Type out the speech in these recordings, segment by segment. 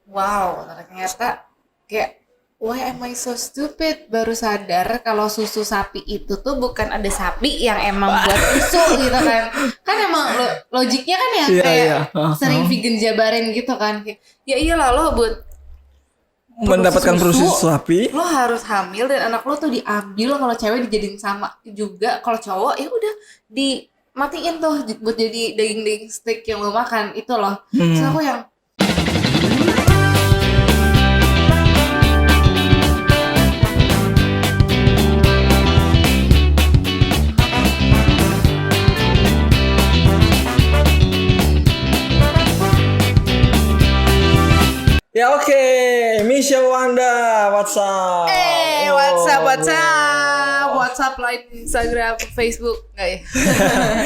Wow, ternyata kayak why am I so stupid? Baru sadar kalau susu sapi itu tuh bukan ada sapi yang emang buat susu gitu kan. Kan emang logiknya kan ya Iya, kayak iya. sering vegan jabarin gitu kan. Kayak, ya iyalah lo buat Mendapatkan produksi produksi sapi. lo harus hamil dan anak lo tuh diambil, kalau cewek dijadiin sama juga, kalau cowok ya udah dimatiin tuh buat jadi daging-daging steak yang lo makan itu loh. Terus aku yang Ya oke, Michelle Wanda, WhatsApp. WhatsApp, Line, Instagram, Facebook, nggak ya?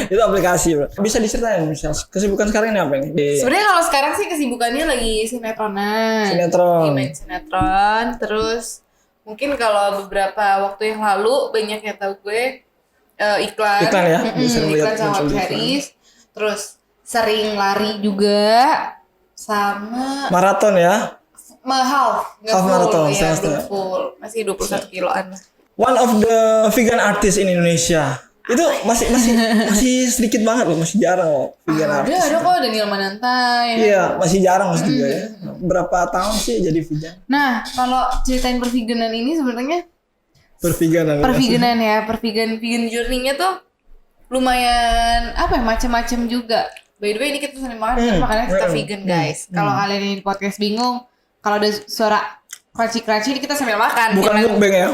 Itu aplikasi, bro. Bisa diceritain, Michelle, kesibukan sekarang ini apa nih? Sebenarnya kalau sekarang sih kesibukannya lagi sinetronan. Sinetron. Lagi main sinetron, terus mungkin kalau beberapa waktu yang lalu banyak yang tahu gue iklan. Iklan ya? Mm-mm, iklan sama web series. Terus sering lari juga sama Maraton ya. mahal, nggak Half full, marathon, ya setengah-setengah. belum full, masih 21 kiloan. One of the vegan artist in Indonesia. Itu masih sedikit banget loh, masih jarang loh vegan artist. Ada kok Daniel Mananta. Iya, masih jarang maksud gue ya. Berapa tahun sih jadi vegan? Nah, kalau ceritain perveganan ini sebenarnya Perveganan. vegan journey-nya tuh lumayan apa ya, macam-macam juga. By the way, ini kita sering banget makanya kita vegan guys. Kalau kalian ini di podcast bingung, kalau ada suara crunchy ini kita sambil makan. Bukan Karena mukbang ya.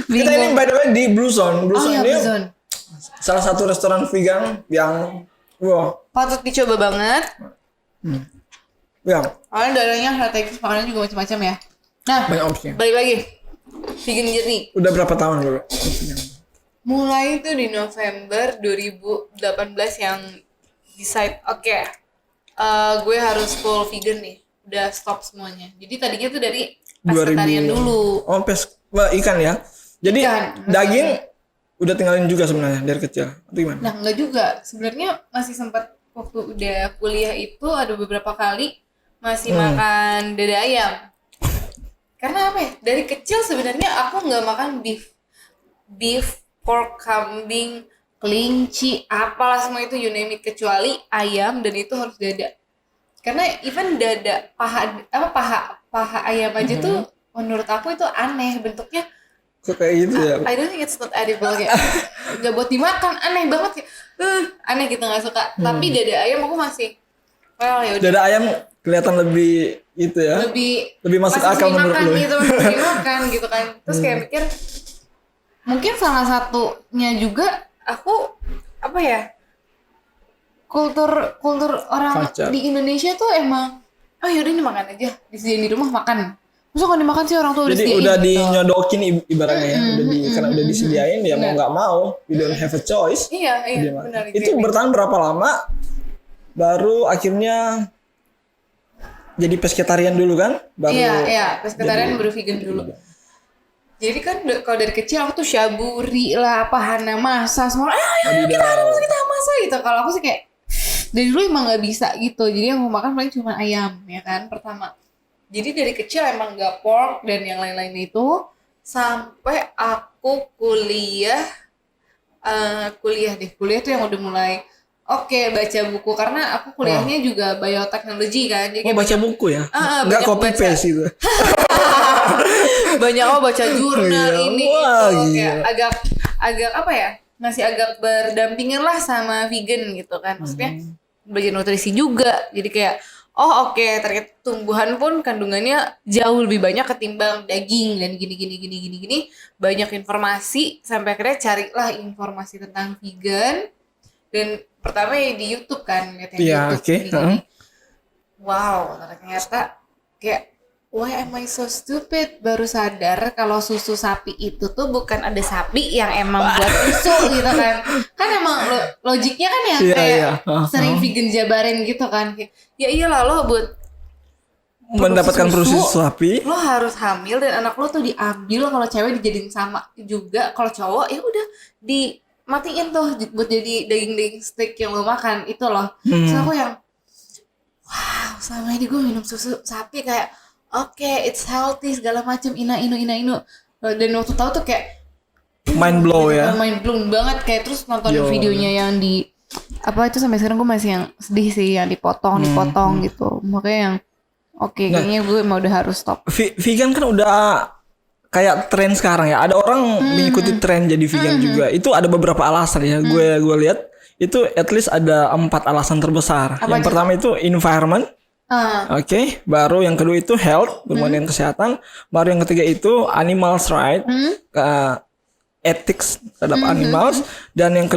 Kita ini by the way di Blue Zone. Blue Zone ini Blue Zone. salah satu restoran vegan yang Patut dicoba banget. yang Soalnya daerahnya strategis, makanan juga macam-macam ya. Nah, banyak opsinya. balik lagi. Vegan journey. Udah berapa tahun dulu? Mulai itu di November 2018 yang decide gue harus full vegan nih, udah stop semuanya. Jadi tadinya tuh dari pescetarian dulu. Oh, ikan ya. Jadi Ikan. daging udah tinggalin juga sebenarnya dari kecil. Atau gimana? Nah enggak juga, sebenarnya masih sempat waktu udah kuliah itu ada beberapa kali masih makan dada ayam. Karena apa ya? Dari kecil sebenarnya aku nggak makan beef, pork, kambing, kelinci, apalah semua itu you name it, kecuali ayam, dan itu harus dada. Karena even dada paha ayam aja tuh menurut aku itu aneh bentuknya. Kok kayak gitu ya? I don't think it's not edible kayak nggak buat dimakan, aneh banget kayak aneh gitu, nggak suka. Tapi dada ayam aku masih yaudah. Dada ayam kelihatan lebih itu ya. Lebih masuk masih akal sering menurut makan lu. gitu, masih sering makan gitu kan. Terus kayak mikir mungkin salah satunya juga aku apa ya, kultur orang Culture. di Indonesia tuh emang yaudah ini makan aja, disediain di rumah makan. Masa kalau dimakan sih orang tuh udah Jadi sediain udah gitu. dinyodokin ibaratnya ya. Karena udah disediain ya mau nggak mau, you don't have a choice. Iya Dia makan. benar. Itu bertahan berapa lama? Baru akhirnya jadi pescetarian dulu kan? Baru Iya, pescetarian baru vegan dulu. Jadi kan kalau dari kecil aku tuh syaburi lah, apa hana masa semua. Ayo kita masa gitu. Kalau aku sih kayak dari dulu emang nggak bisa gitu. Jadi yang mau makan paling cuma ayam ya kan pertama. Jadi dari kecil emang nggak pork dan yang lain-lain itu sampai aku kuliah tuh yang udah mulai baca buku, karena aku kuliahnya juga bioteknologi kan. Jadi baca buku ya? Nggak banyak copy paste gitu. Banyak baca jurnal Iya. ini Wah, itu gila. kayak agak apa ya, masih agak berdampingan lah sama vegan gitu kan, maksudnya belajar nutrisi juga. Jadi kayak ternyata tumbuhan pun kandungannya jauh lebih banyak ketimbang daging dan gini, banyak informasi. Sampai akhirnya carilah informasi tentang vegan, dan pertama ya di YouTube kan, lihat yang Iya, YouTube oke. gini. Wow, ternyata kayak why am I so stupid? Baru sadar kalau susu sapi itu tuh bukan ada sapi yang emang buat susu gitu kan. Kan emang logiknya kan ya Iya, kayak iya. sering vegan jabarin gitu kan. Kayak, ya iyalah lo buat Mendapatkan susu, produksi sapi. lo harus hamil dan anak lo tuh diambil, kalau cewek dijadiin sama juga, kalau cowok ya udah dimatiin tuh buat jadi daging-daging steak yang lo makan itu loh. Terus aku yang wow, selama ini gue minum susu sapi kayak oke, it's healthy segala macam ina inu. Dan waktu tahu tuh kayak Mind blow ya. mind blown banget kayak terus nonton Yo. videonya yang di apa itu sampai sekarang gue masih yang sedih sih yang dipotong gitu. Makanya yang oke, kayaknya gue mau udah harus stop. Vegan kan udah kayak tren sekarang ya. Ada orang mengikuti tren jadi vegan juga. Itu ada beberapa alasan ya. Gue lihat itu at least ada 4 alasan terbesar. Yang pertama itu environment. Oke, baru yang kedua itu health, berhubungan dengan kesehatan. Baru yang ketiga itu animals right, ethics terhadap animals. Dan yang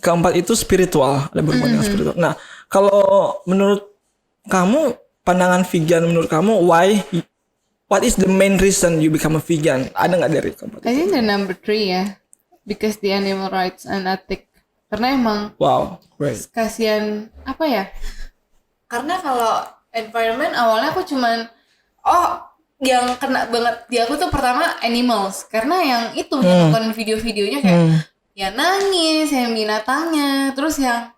keempat itu spiritual, ada berhubungan dengan spiritual. Nah, kalau menurut kamu, pandangan vegan menurut kamu, what is the main reason you become a vegan? Ada nggak dari kamu? I think the number 3 ya, because the animal rights and ethics. Karena emang Wow, great. kasihan apa ya? Karena kalau environment awalnya aku cuman yang kena banget di aku tuh pertama animals, karena yang itu nonton video-videonya kayak ya nangis, yang binatangnya, terus yang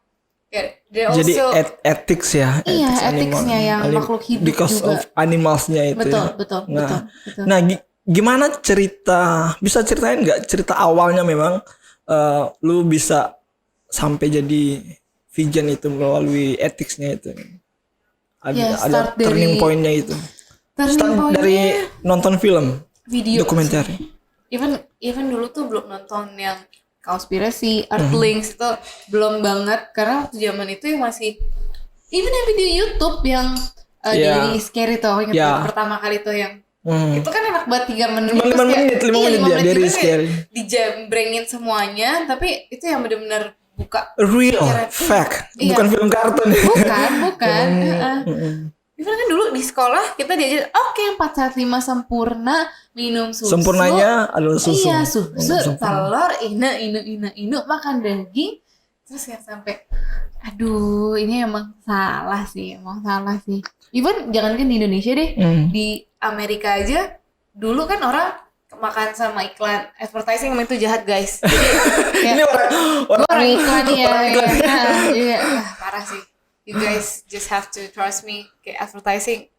kayak Jadi ethics ya. iya, ethics ethicsnya yang makhluk hidup because juga. of animalsnya itu. Betul. Nah, gimana cerita? Bisa ceritain nggak cerita awalnya memang lu bisa sampai jadi vegan itu melalui ethicsnya itu? Ada turning point-nya itu. Start dari nonton film, video, dokumenter. Even dulu tuh belum nonton yang konspirasi, Earthlings itu belum banget karena waktu zaman itu yang masih even yang video YouTube yang dari Scary tuh yang pertama kali tuh yang itu kan enak banget 3 menit 5 menit ya dari Scary dijambrengin semuanya, tapi itu yang benar-benar buka real fact, bukan film kartun. bukan. Even kan dulu di sekolah kita diajar 4 saat 5 sempurna, minum susu. Sempurnanya adalah susu. Iya, susu, telur, inu, makan daging. Terus yang sampai aduh, ini emang salah sih. Even jangankan di Indonesia deh, di Amerika aja dulu kan orang makan sama iklan advertising itu jahat, guys. Jadi ini orang iklan ya. Parah sih. You guys just have to trust me. Kayak advertising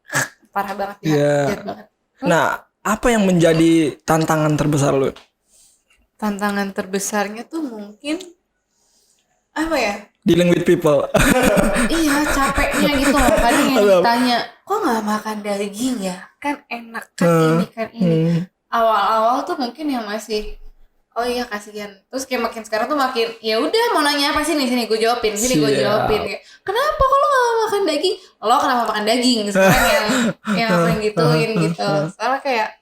parah banget ya, jahat banget. Nah, apa yang menjadi tantangan terbesar lu? Tantangan terbesarnya tuh mungkin apa ya? Dealing with people. Iya, capeknya gitu loh. Kadang yang ditanya, kok nggak makan daging ya? Kan enak kan ini. Awal-awal tuh mungkin yang masih oh iya kasihan. Terus kayak makin sekarang tuh makin ya udah mau nanya apa sini gue jawabin. Kayak, kenapa kalau nggak makan daging? Lo kenapa makan daging? Sekarang yang apa yang gituin gitu. Soalnya kayak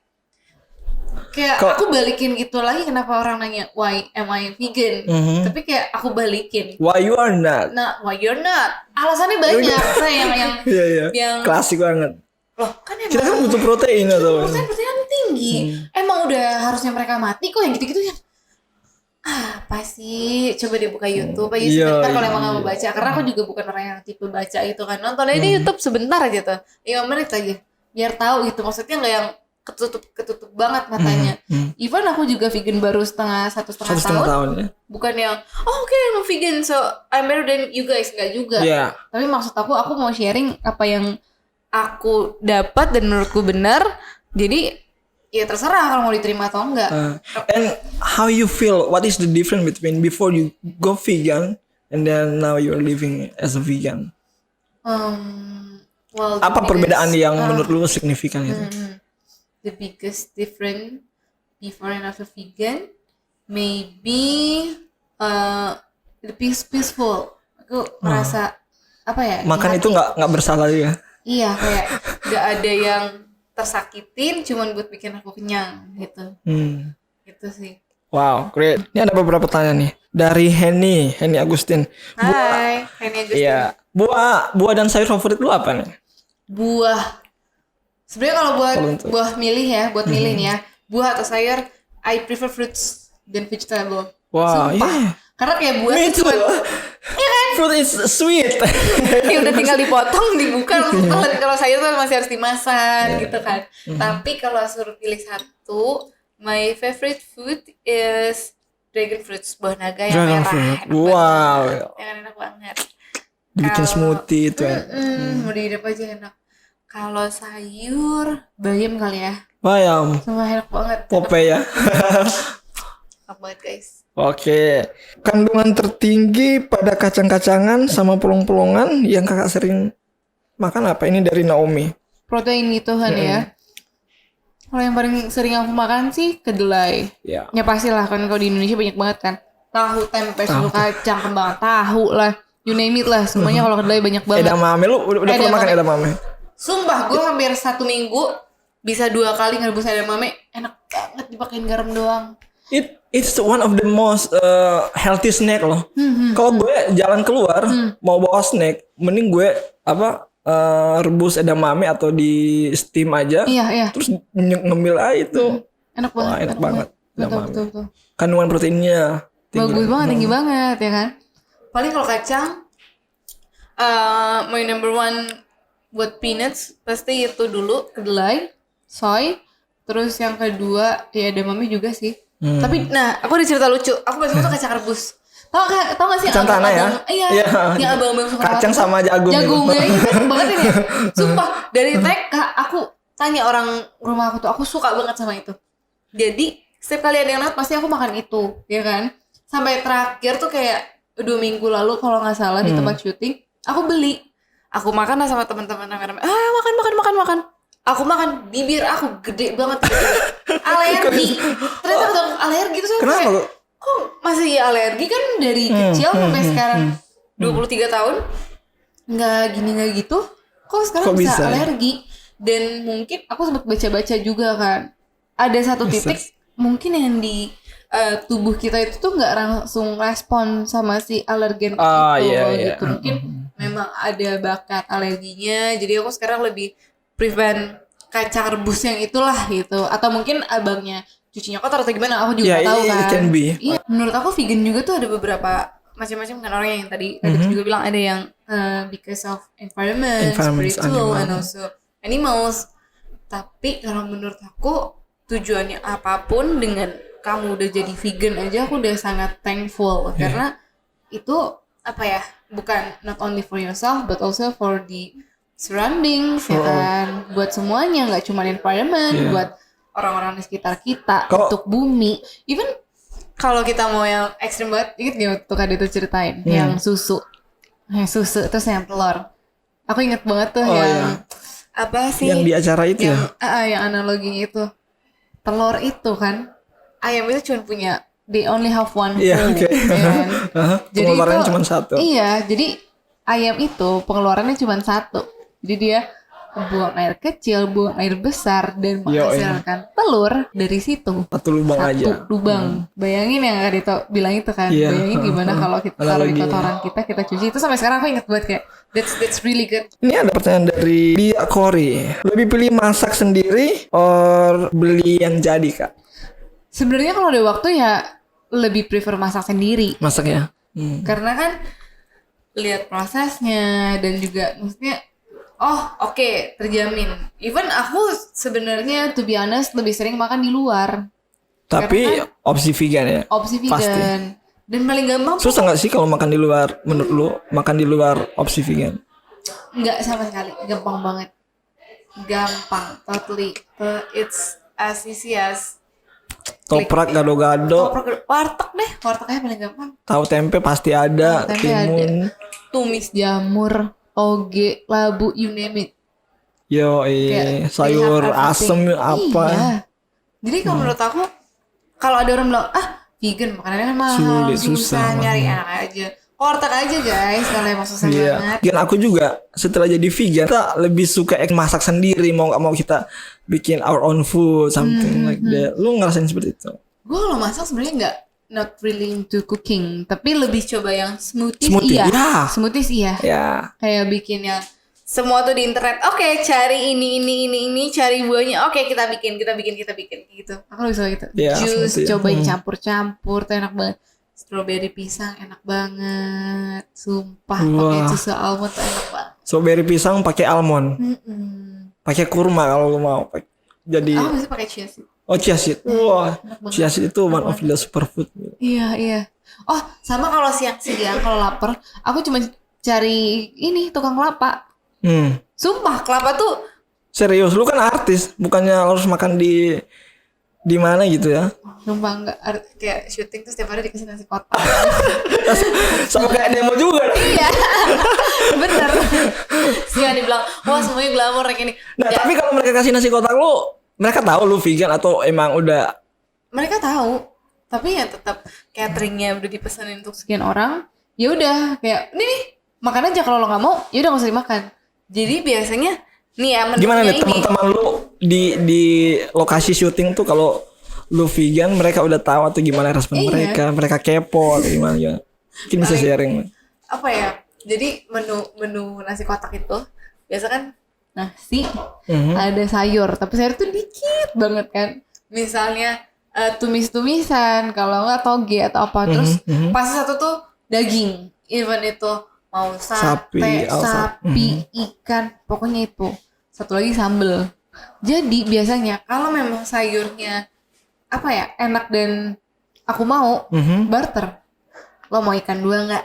aku balikin gitu lagi, kenapa orang nanya why am I vegan? Tapi kayak aku balikin. Why you are not? Nah, why you're not? Alasannya banyak. yang klasik banget. Loh, kan emang kita kan butuh protein atau protein tinggi. Emang udah harusnya mereka mati kok yang gitu-gitu ya. Apa sih? Coba dia buka YouTube aja sebentar kalau emang gak mau baca. Karena aku juga bukan orang yang tipe baca gitu kan. Nonton aja di YouTube sebentar aja tuh. 5 menit aja. Biar tahu gitu. Maksudnya gak yang ketutup banget matanya. Even aku juga vegan baru satu setengah tahun ya? Bukan yang oke, I'm vegan so I'm better than you guys. Enggak juga. Tapi maksud aku mau sharing apa yang aku dapat dan menurutku benar. Jadi ya terserah kalau mau diterima atau enggak. And how you feel? What is the difference between before you go vegan and then now you're living as a vegan? Apa perbedaan yang menurut lu signifikan itu? The biggest difference before and after vegan maybe the peaceful. Aku merasa apa ya? Makan itu nggak bersalah ya? Iya, kayak nggak ada yang tersakitin cuman buat bikin aku kenyang gitu. Gitu sih. Wow, great. Ini ada beberapa pertanyaan nih dari Henny Agustin. Hai, Henny Agustin. Iya. Buah dan sayur favorit lu apa nih? Buah. Sebenarnya kalau buat milih nih ya, buah atau sayur, I prefer fruits than vegetable. Wow, iya. Karena kayak buah itu cuma fruit is sweet. Ya udah tinggal dipotong, dibuka langsung telan. Kalau sayur tuh masih harus dimasak gitu kan. Tapi kalau suruh pilih satu, my favorite food is dragon fruits, buah naga yang merah. Wow. Yang enak banget. bikin smoothie itu. Mau dihidup aja enak. Kalau sayur, bayam kali ya. Bayam, Semua enak banget. Popeye ya. Enak banget guys. Oke. Kandungan tertinggi pada kacang-kacangan sama pelong-pelongan yang kakak sering makan apa? Ini dari Naomi. Protein gitu kan ya. Kalau yang paling sering aku makan sih kedelai. Ya. Ya pastilah kan kalau di Indonesia banyak banget kan. Tahu, tempe, susu kacang, kembang tahu lah. You name it lah. Semuanya kalau kedelai banyak banget. Edamame, lu udah pernah makan edamame? Sumpah, gue hampir 1 minggu bisa 2 kali ngerebus edamame. Enak banget dipakein garam doang. It's one of the most healthy snack loh. Kalau gue jalan keluar mau bawa snack, mending gue rebus edamame atau di steam aja. Iya. Terus ngemil aja itu. Enak banget. Wah, enak banget. Betul. Kandungan proteinnya Bagus banget, tinggi banget ya kan. Paling kalau kacang, my number one buat peanuts pasti itu dulu kedelai, soy, terus yang kedua ya edamame juga sih. Tapi nah aku ada cerita lucu. Aku paling suka tuh kacang rebus. Tau gak sih kacang tanah ya? Iya. Yang abang-abang suka kacang sama jagung. Jagung ya, itu enak banget ini. Sumpah dari TK aku tanya orang rumah aku tuh, aku suka banget sama itu. Jadi setiap kali ada yang lewat pasti aku makan itu, ya kan? Sampai terakhir tuh kayak 2 minggu lalu kalau nggak salah di tempat syuting, aku beli. Aku makan lah sama teman-teman makan. Aku makan, bibir aku gede banget gitu. Alergi. Ternyata udah alergi tuh saya Kenapa kayak, kok masih alergi kan dari kecil sampai sekarang 23 tahun nggak gitu. Kok sekarang bisa alergi? Dan mungkin aku sempat baca-baca juga kan. Ada satu titik mungkin yang di tubuh kita itu tuh nggak langsung respon sama si alergen gitu. Mungkin memang ada bakat alerginya. Jadi aku sekarang lebih prevent kacang rebus yang itulah gitu. Atau mungkin abangnya cucinya kotor atau gimana, aku juga tahu kan. It can be. Iya, menurut aku vegan juga tuh ada beberapa macam-macam kan orang yang tadi juga bilang ada yang because of environment spiritual and also animals. Tapi kalau menurut aku tujuannya apapun dengan kamu udah jadi vegan aja aku udah sangat thankful karena itu bukan not only for yourself but also for the surroundings ya kan, buat semuanya, nggak cuma environment, buat orang-orang di sekitar kita, untuk bumi. Even kalau kita mau yang ekstrim banget, inget gak waktu Kak Deto ceritain yang susu terus yang telur. Aku inget banget tuh apa sih yang di acara itu yang analoginya itu telur itu kan, ayam itu cuma punya they only have one food, kan? Jadi pengeluarannya cuma satu. Iya, jadi ayam itu pengeluarannya cuma satu. Jadi dia buang air kecil, buang air besar, dan menghasilkan telur dari situ. Satu lubang. Bayangin yang Kak Dito bilang itu kan. Bayangin gimana kalau kita taruh di kotoran kita cuci. Itu sampai sekarang aku ingat banget kayak that's really good. Ini ada pertanyaan dari Bia Kori. Lebih pilih masak sendiri or beli yang jadi, Kak? Sebenarnya kalau ada waktu ya lebih prefer masak sendiri. Masak ya? Karena kan lihat prosesnya dan juga maksudnya terjamin. Even aku sebenarnya to be honest lebih sering makan di luar. Tapi kan, opsi vegan ya? Opsi vegan. Pasti. Dan paling gampang. Susah nggak sih kalau makan di luar? Menurut lu makan di luar opsi vegan? Nggak sama sekali. Gampang banget. Gampang. Totally. It's as easy as toprak, gado-gado. Warteg wartegnya paling gampang. Tahu tempe pasti ada. Timun. Tumis jamur. Toge, labu, you name it. Sayur asem apa. Iya. Jadi kalau menurut aku, kalau ada orang bilang, vegan makanannya kan mahal, susah nyari enak aja. Warteg aja guys, kalau emang susah banget. Dan aku juga setelah jadi vegan, kita lebih suka masak sendiri, mau gak mau kita bikin our own food, something like that. Lu ngerasain seperti itu? Gue kalau masak sebenarnya not really into cooking, tapi lebih coba yang smoothies smoothies kayak bikin yang semua tuh di internet. Cari ini cari buahnya, kita bikin gitu. Aku lebih suka gitu. Jus cobain campur tuh enak banget. Strawberry pisang enak banget, sumpah. Pakai susu almond tuh enak banget. Strawberry pisang pakai almond, pakai kurma kalau mau. Jadi aku biasanya pakai chia seed. Chia seed. Wah, chia seed itu one of the superfood. Iya. Sama kalau siang-siang kalau lapar, aku cuma cari ini tukang kelapa. Sumpah kelapa tuh Serius, lu kan artis, bukannya harus makan di mana gitu ya? sumpah enggak kayak syuting terus setiap hari dikasih nasi kotak. Sama kayak demo juga. Iya. Bener. Sih dibilang, wah semuanya glamor kayak ini. Nah, tapi kalau mereka kasih nasi kotak lu, mereka tahu lu vegan atau emang udah? Mereka tahu, tapi ya tetap cateringnya udah dipesanin untuk sekian orang. Ya udah kayak ini nih makan aja, kalau lo nggak mau ya udah nggak usah dimakan. Jadi biasanya nih ya menunya Gimana nih ini. teman-teman lu di lokasi syuting tuh kalau lu vegan mereka udah tahu atau gimana respon Iya. mereka kepo atau gimana ya? Mungkin bisa sharing. Apa ya? Jadi menu nasi kotak itu biasa kan nasi, ada sayur, tapi sayur tuh dikit banget kan. Misalnya tumis-tumisan, kalau nggak toge atau apa. Terus pas satu tuh daging, even itu mau sate, sapi, ikan, pokoknya itu. Satu lagi sambel. Jadi biasanya kalau memang sayurnya apa ya enak dan aku mau barter. Lo mau ikan 2 nggak?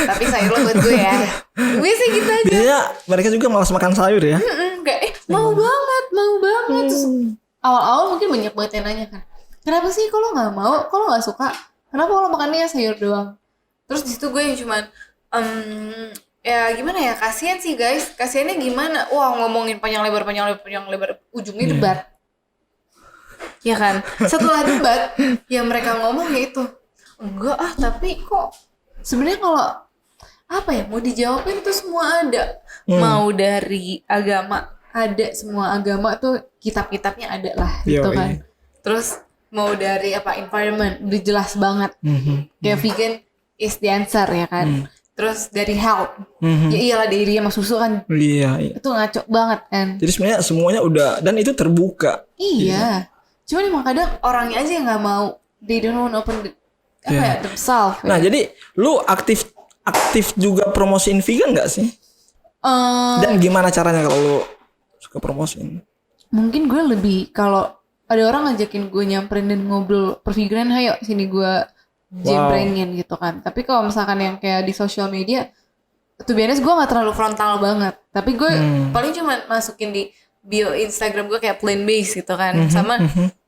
Tapi sayur lo buat gue ya. Biasanya gitu aja. Biasanya mereka juga malas makan sayur ya. Enggak, mau banget. Terus awal-awal mungkin banyak banget yang nanya kan, kenapa sih kalau nggak mau, kalau nggak suka, kenapa kalau makannya sayur doang? Terus di situ gue yang cuman ya gimana ya, kasihan sih guys, kasihannya gimana? Wah ngomongin panjang lebar, ujungnya debat. Ya kan? Setelah debat, ya mereka ngomong ya itu, enggak tapi kok sebenarnya kalau apa ya mau dijawabin tuh semua ada, mau dari agama ada, semua agama tuh kitab-kitabnya ada lah gitu kan. Terus mau dari apa environment udah jelas banget, kayak vegan is the answer ya kan. Terus dari health, ya iyalah dairy sama susu kan, iya. itu ngaco banget kan. Jadi sebenarnya semuanya udah, dan itu terbuka. Iya. Cuman emang kadang orangnya aja yang nggak mau, they don't want to open themselves. Nah jadi lu aktif juga promosiin vegan nggak sih? Dan gimana caranya kalau lu suka promosiin? Mungkin gue lebih kalau ada orang ngajakin gue nyamperin dan ngobrol perveganan, ayo sini gue jembrengin gitu kan. Tapi kalau misalkan yang kayak di sosial media, tuh biasanya gue nggak terlalu frontal banget. Tapi gue paling cuma masukin di bio Instagram gue kayak plant based gitu kan, sama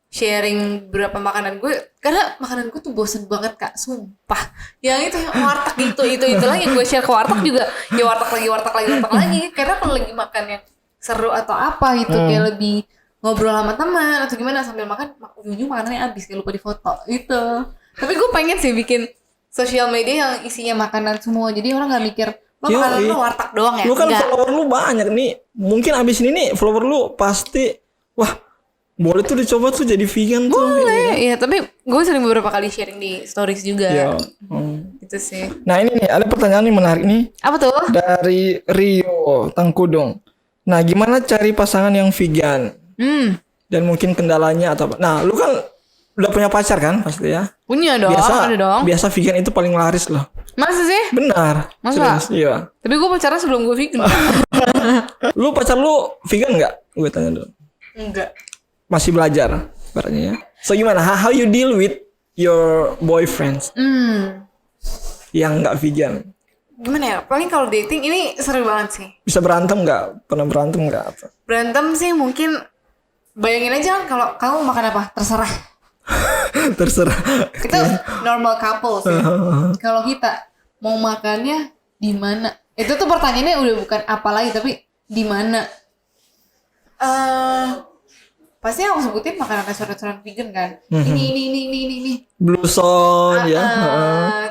sharing beberapa makanan gue, karena makanan gue tuh bosen banget kak, sumpah. Yang itu yang warteg itu lagi gue share ke warteg juga, ya warteg lagi. Karena kalau lagi makan yang seru atau apa gitu, kayak lebih ngobrol sama teman atau gimana sambil makan, ujung makanannya habis kayak lupa difoto gitu. Tapi gue pengen sih bikin sosial media yang isinya makanan semua, jadi orang nggak mikir lo makanan lo warteg doang ya. Lu kan follower lu banyak nih, mungkin abis ini nih follower lu pasti wah boleh tuh dicoba tuh jadi vegan tuh. Boleh, ya tapi gue sering beberapa kali sharing di stories juga. Gitu sih. Nah ini nih ada pertanyaan nih menarik nih. Apa tuh? Dari Rio Tangkudong. Nah gimana cari pasangan yang vegan? Dan mungkin kendalanya atau apa? Nah lu kan udah punya pacar kan pasti ya? Punya dong, ada dong. Biasa vegan itu paling laris loh. Masa sih? Benar. Masa? Serius, iya. Tapi gue pacaran sebelum gue vegan. Lu pacar lu vegan nggak? Gue tanya dulu. Enggak. Masih belajar ibaratnya ya. So gimana? How you deal with your boyfriends yang nggak vegan? Gimana ya? Paling kalau dating ini seru banget sih. Bisa berantem nggak? Pernah berantem nggak? Berantem sih mungkin, bayangin aja kan kalau kamu makan apa terserah. Terserah. Itu normal couple sih. Kalau kita mau makannya di mana? Itu tuh pertanyaannya udah bukan apa lagi tapi di mana. Pasti aku sebutin makanan restoran vegan kan. Ini. Blue Zone ya.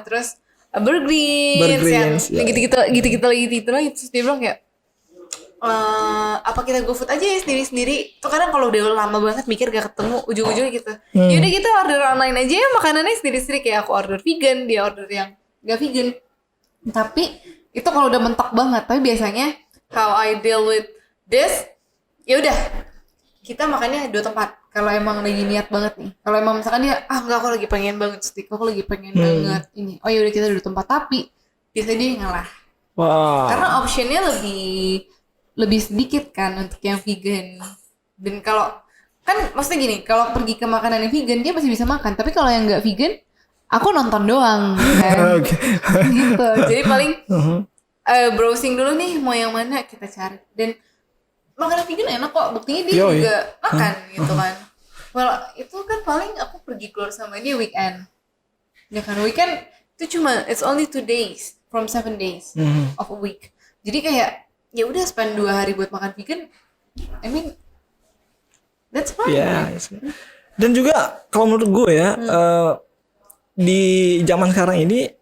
Terus Burgreens yang gitu lagi. Terus dia bilang kayak apa kita GoFood aja ya sendiri-sendiri. Tuh kadang kalau udah lama banget mikir gak ketemu, ujung-ujungnya gitu. Yaudah kita order online aja ya makanannya sendiri-sendiri, kayak aku order vegan, dia order yang gak vegan. Tapi itu kalau udah mentok banget. Tapi biasanya how I deal with this, ya udah kita makannya 2 tempat. Kalau emang lagi niat banget nih. Kalau emang misalkan dia enggak, aku lagi pengen banget steak, aku lagi pengen banget ini. Oh ya udah kita 2 tempat, tapi biasanya dia ngalah. Wow. Karena optionnya lebih sedikit kan untuk yang vegan. Dan kalau kan maksudnya gini, kalau pergi ke makanan yang vegan dia masih bisa makan, tapi kalau yang nggak vegan aku nonton doang kan. Oke. Gitu. Jadi paling browsing dulu nih mau yang mana kita cari. Dan makanan vegan enak kok, buktinya dia Yoi. juga makan gitu kan. Well, itu kan paling aku pergi keluar sama dia weekend. Ya kan weekend itu cuma it's only 2 days from 7 days of a week. Jadi kayak ya udah spend 2 hari buat makan vegan. I mean that's fine. Ya. Right? Dan juga kalau menurut gue ya di zaman sekarang ini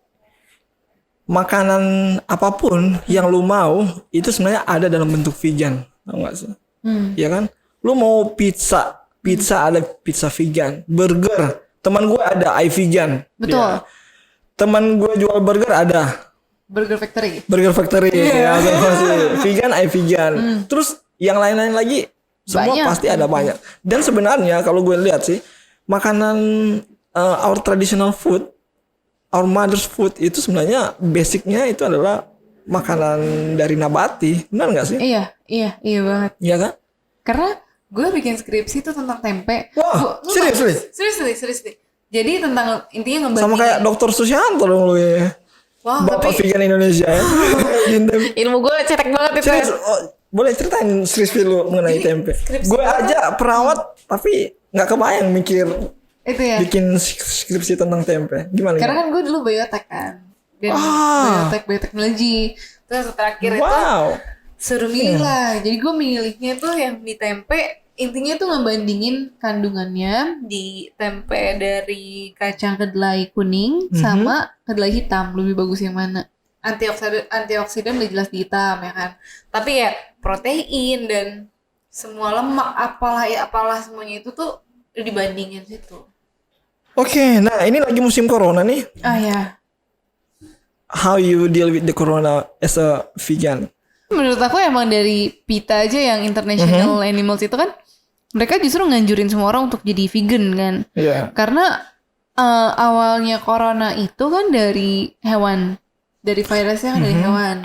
makanan apapun yang lu mau itu sebenarnya ada dalam bentuk vegan, tau gak sih? Ya kan? Lu mau pizza ada pizza vegan, burger. Teman gue ada vegan. Betul. Ya. Teman gue jual burger ada Burger Factory. Burger Factory ya, masih vegan, vegan. Terus yang lain-lain lagi semua Banyak. pasti ada banyak. Dan sebenarnya kalau gue lihat sih makanan our traditional food, our mother's food itu sebenarnya basicnya itu adalah makanan dari nabati, benar nggak sih? Iya banget. Iya kan? Karena gue bikin skripsi tuh tentang tempe. Wah, Lu serius? deh. Jadi tentang intinya ngebandingin. Sama kayak Dr. Susianto dong lu ya. Wow, Bapak tapi vegan Indonesia ya. ilmu gue cetek banget itu. Serius, boleh ceritain skripsi lu mengenai Jadi, tempe? skripsi Gue gua aja perawat tapi nggak kebayang mikir Itu ya. bikin skripsi tentang tempe. Gimana? Karena kan gue dulu biotek kan. Dan bioteknologi. Terus terakhir itu suruh milih lah. Jadi gue milihnya tuh yang di tempe. Intinya tuh ngebandingin kandungannya di tempe dari kacang kedelai kuning sama kedelai hitam. Lebih bagus yang mana? Antioksidan udah jelas di hitam ya kan. Tapi ya protein dan semua lemak apalah semuanya itu tuh dibandingin situ. Oke, nah ini lagi musim corona nih. Ah ya. How you deal with the corona as a vegan? Menurut aku emang dari PETA aja yang International Animals itu kan mereka justru nganjurin semua orang untuk jadi vegan kan. Iya. Karena awalnya corona itu kan dari hewan. Dari virusnya kan dari hewan.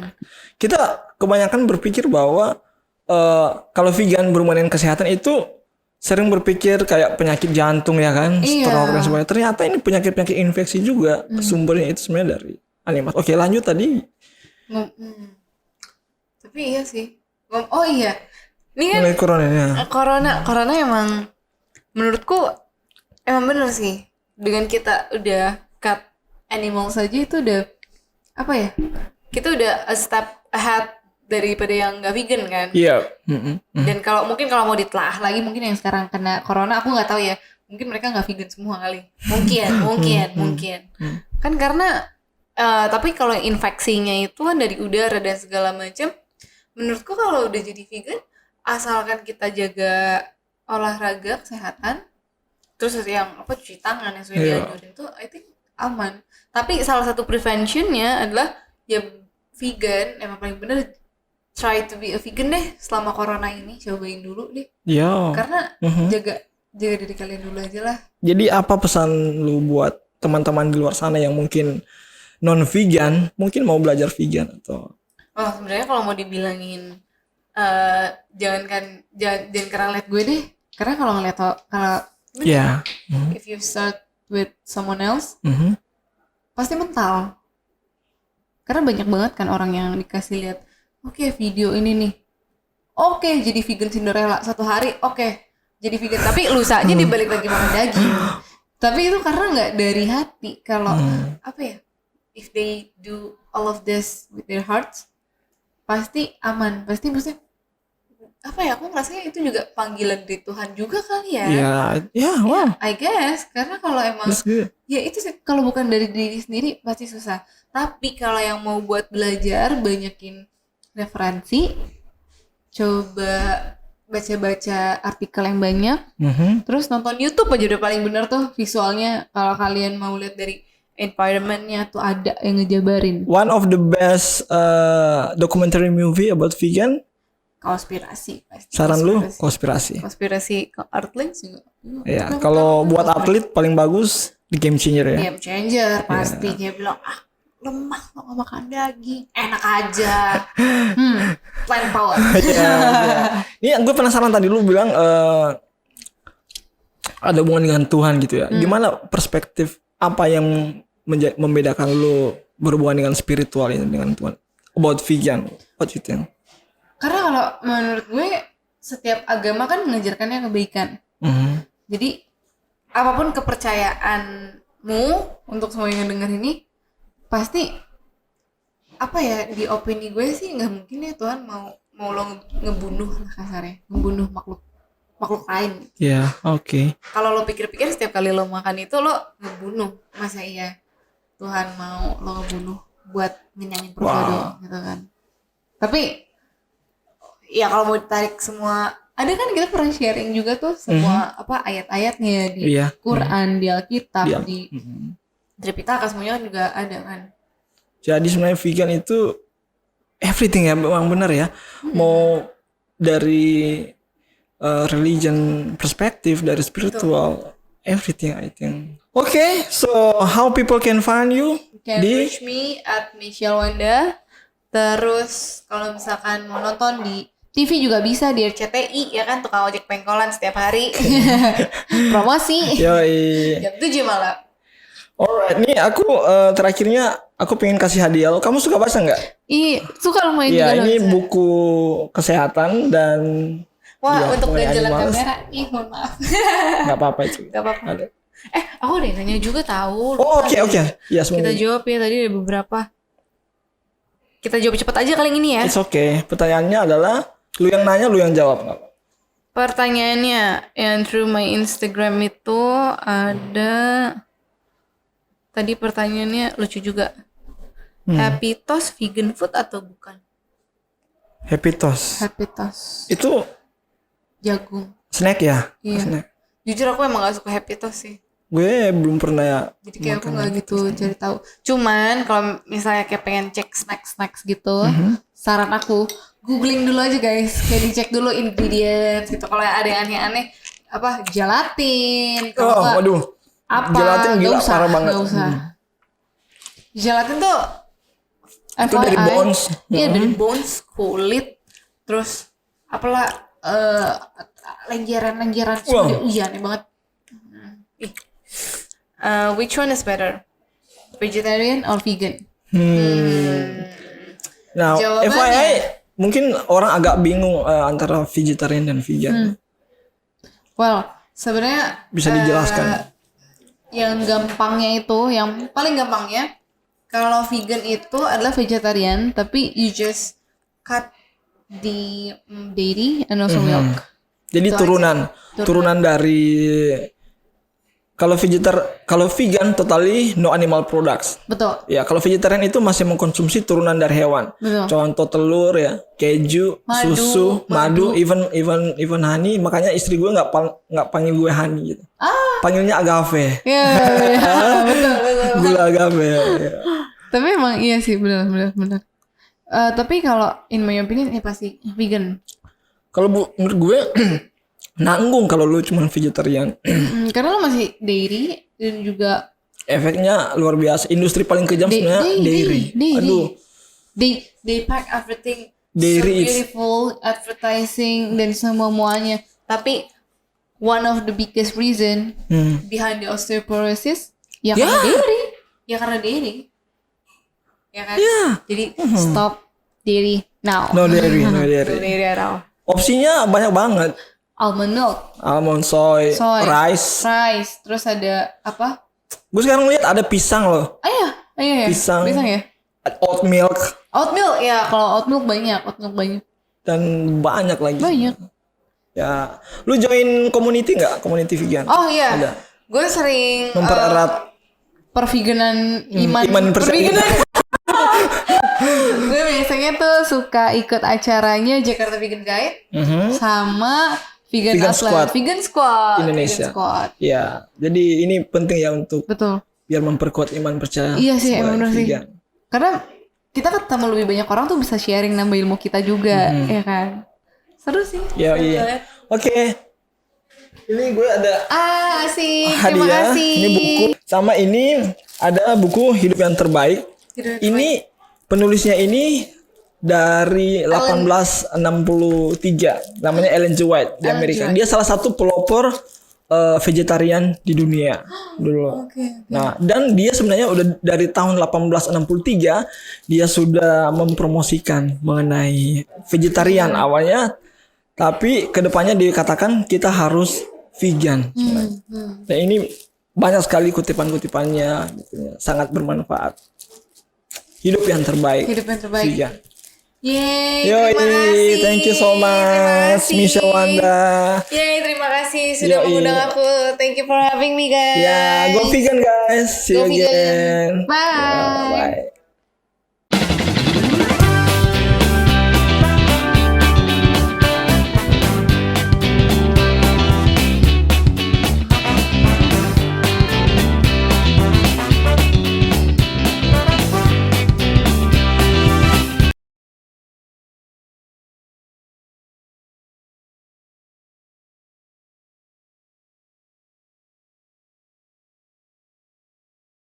Kita kebanyakan berpikir bahwa kalau vegan berhubungan dengan kesehatan itu sering berpikir kayak penyakit jantung ya kan, stroke dan sebagainya. Ternyata ini penyakit-penyakit infeksi juga sumbernya itu sebenarnya dari animal. Oke, lanjut tadi. Tapi iya sih. Oh iya. Ini kan Mengenai corona ya. corona emang menurutku emang bener sih. Dengan kita udah cut animal saja itu udah apa ya? Kita udah a step ahead daripada yang nggak vegan kan. Iya. Dan kalau mau ditelaah lagi mungkin yang sekarang kena corona aku nggak tahu ya. Mungkin mereka nggak vegan semua kali. Mungkin. Kan karena tapi kalau infeksinya itu kan dari udara dan segala macam. Menurutku kalau udah jadi vegan, asalkan kita jaga olahraga kesehatan, terus yang cuci tangan yang sudah dianjurin tuh, I think aman. Tapi salah satu preventionnya adalah ya vegan, emang paling bener try to be a vegan deh selama corona ini, cobain dulu deh. Iya. Karena jaga diri kalian dulu aja lah. Jadi apa pesan lu buat teman-teman di luar sana yang mungkin non vegan, mungkin mau belajar vegan atau? Oh sebenarnya kalau mau dibilangin jangan karena lihat gue deh, karena kalau if you start with someone else pasti mental. Karena banyak banget kan orang yang dikasih lihat, oke, video ini nih, oke, jadi vegan Cinderella 1 hari, oke, jadi vegan, tapi lusanya dibalik lagi makan daging. Tapi itu karena nggak dari hati. Kalau if they do all of this with their hearts, pasti aman, pasti maksudnya aku ngerasanya itu juga panggilan dari Tuhan juga kali ya. Wow. I guess karena kalau emang ya itu sih, kalau bukan dari diri sendiri pasti susah. Tapi kalau yang mau buat belajar, banyakin referensi, coba baca-baca artikel yang banyak, terus nonton YouTube aja udah paling bener tuh visualnya. Kalau kalian mau lihat dari environmentnya tuh ada yang ngejabarin. One of the best documentary movie about vegan. Konspirasi pasti. Saran lu konspirasi. Konspirasi Earthlings juga. Ya, kalau buat atlet paling bagus di Game Changer ya. Game Changer pasti dia bilang lemah lo gak makan daging, enak aja. Plant power. Ini gue penasaran tadi lu bilang ada hubungan dengan Tuhan gitu ya. Gimana perspektif apa yang membedakan lu berhubungan dengan spiritual ini dengan Tuhan? About vegan, what you think? Karena kalau menurut gue setiap agama kan mengajarkannya kebaikan. Jadi apapun kepercayaanmu, untuk semua yang denger ini pasti apa ya, di opini gue sih nggak mungkin ya Tuhan mau lo ngebunuh lah kasarnya, ngebunuh makhluk lain. Ya, oke. Kalau lo pikir-pikir setiap kali lo makan itu lo ngebunuh, masa iya Tuhan mau lo ngebunuh buat ngenyangin perut lo doang gitu kan. Tapi ya kalau mau ditarik semua, ada kan kita pernah sharing juga tuh semua apa ayat-ayatnya di Quran, di Alkitab, di Tripitaka, semuanya juga ada kan. Jadi sebenarnya vegan itu everything ya, memang benar ya. Mau dari religion perspektif, dari spiritual, everything I think. Okay, so how people can find you? Can reach me at Michelle Wanda. Terus kalau misalkan mau nonton di TV juga bisa di RCTI ya kan, tukang ojek pengkolan setiap hari. Promosi. Yoi. Jam 7 malam. Alright, nih aku terakhirnya aku pengen kasih hadiah lo. Kamu suka baca nggak? Suka lumayan juga. Iya, ini buku kesehatan dan untuk ganjalan kamera. Mohon maaf. Gak apa-apa itu. Gak apa-apa. Ada. Aku udah nanya juga tahu. Oke. Ya, kita jawab ya, tadi ada beberapa. Kita jawab cepat aja kali ini ya. It's okay. Pertanyaannya adalah lu yang nanya, lu yang jawab. Pertanyaannya yang through my Instagram itu ada. Tadi pertanyaannya lucu juga. Happy Toast vegan food atau bukan? Happy Toast. Itu jagung. Snack ya? Iya. Snack. Jujur aku emang gak suka Happy Toast sih. Gue belum pernah ya. Jadi kayak aku gak gitu cari tahu. Cuman kalau misalnya kayak pengen cek snacks gitu, saran aku googling dulu aja guys. Kayak dicek dulu ingredients gitu. Kalau ada yang aneh-aneh, apa gelatin. Waduh. Apa? Gelatin gila, parah banget. Gak usah. Gelatin tuh itu dari bones. Iya, dari bones, kulit, terus apalah lenjeran-lenjeran. Iya, aneh banget. Which one is better? Vegetarian or vegan? Nah, FYI mungkin orang agak bingung antara vegetarian dan vegan. Well, sebenarnya bisa dijelaskan. Yang gampangnya itu, yang paling gampangnya, kalau vegan itu adalah vegetarian, tapi you just cut the dairy and also milk. Jadi turunan dari kalau vegan totally no animal products. Betul. Ya, kalau vegetarian itu masih mengkonsumsi turunan dari hewan. Betul. Contoh telur ya, keju, susu, madu, even honey. Makanya istri gue nggak panggil gue honey gitu. Panggilnya agave. Iya, betul. Gula agave. Ya. Tapi emang iya sih, benar. Tapi kalau in my opinion ini pasti vegan. Kalau menurut gue nanggung kalau lu cuma vegetarian. Karena lu masih dairy dan juga efeknya luar biasa. Industri paling kejam sebenarnya dairy. Aduh. They pack everything dairy so beautiful, advertising dan semuanya. Tapi one of the biggest reason behind the osteoporosis karena dairy. Ya karena dairy. Ya kan? Yeah. Jadi stop dairy now. No dairy. No dairy at all. Opsinya banyak banget. Almond milk, almond, soy, rice. Terus ada apa? Gue sekarang lihat ada pisang loh. Iya. Pisang ya. Oat milk ya, kalau oat milk banyak. Dan banyak lagi. Banyak. Ya, lu join community nggak? Community vegan? Oh iya. Ada. Gue sering mempererat perveganan iman perveganan. Gue biasanya tuh suka ikut acaranya Jakarta Vegan Guide sama Vegan Squad Indonesia. Ya, jadi ini penting ya untuk biar memperkuat iman percaya. Iya sih, emang benar sih. Karena kita ketemu lebih banyak orang tuh bisa sharing nambah ilmu kita juga, ya kan. Seru sih. Iya. Oke. Ini gue ada asik. Hadiah. Terima kasih. Ini buku sama ini ada buku Hidup yang Terbaik. Ini penulisnya ini dari 1863, namanya Ellen G. White di Amerika. Dia salah satu pelopor vegetarian di dunia dulu. Nah, dan dia sebenarnya udah dari tahun 1863 dia sudah mempromosikan mengenai vegetarian awalnya, tapi kedepannya dikatakan kita harus vegan. Nah, ini banyak sekali kutipan-kutipannya, gitu ya, sangat bermanfaat. Hidup yang terbaik. Vegan. Yeay, Yoi, terima kasih. thank you so Terima much, kasih. Michelle Wanda. Yeay, terima kasih sudah Yoi. mengundang aku. Thank you for having me, guys. Ya, go vegan guys. See Go you vegan. again. Bye. Ya, bye.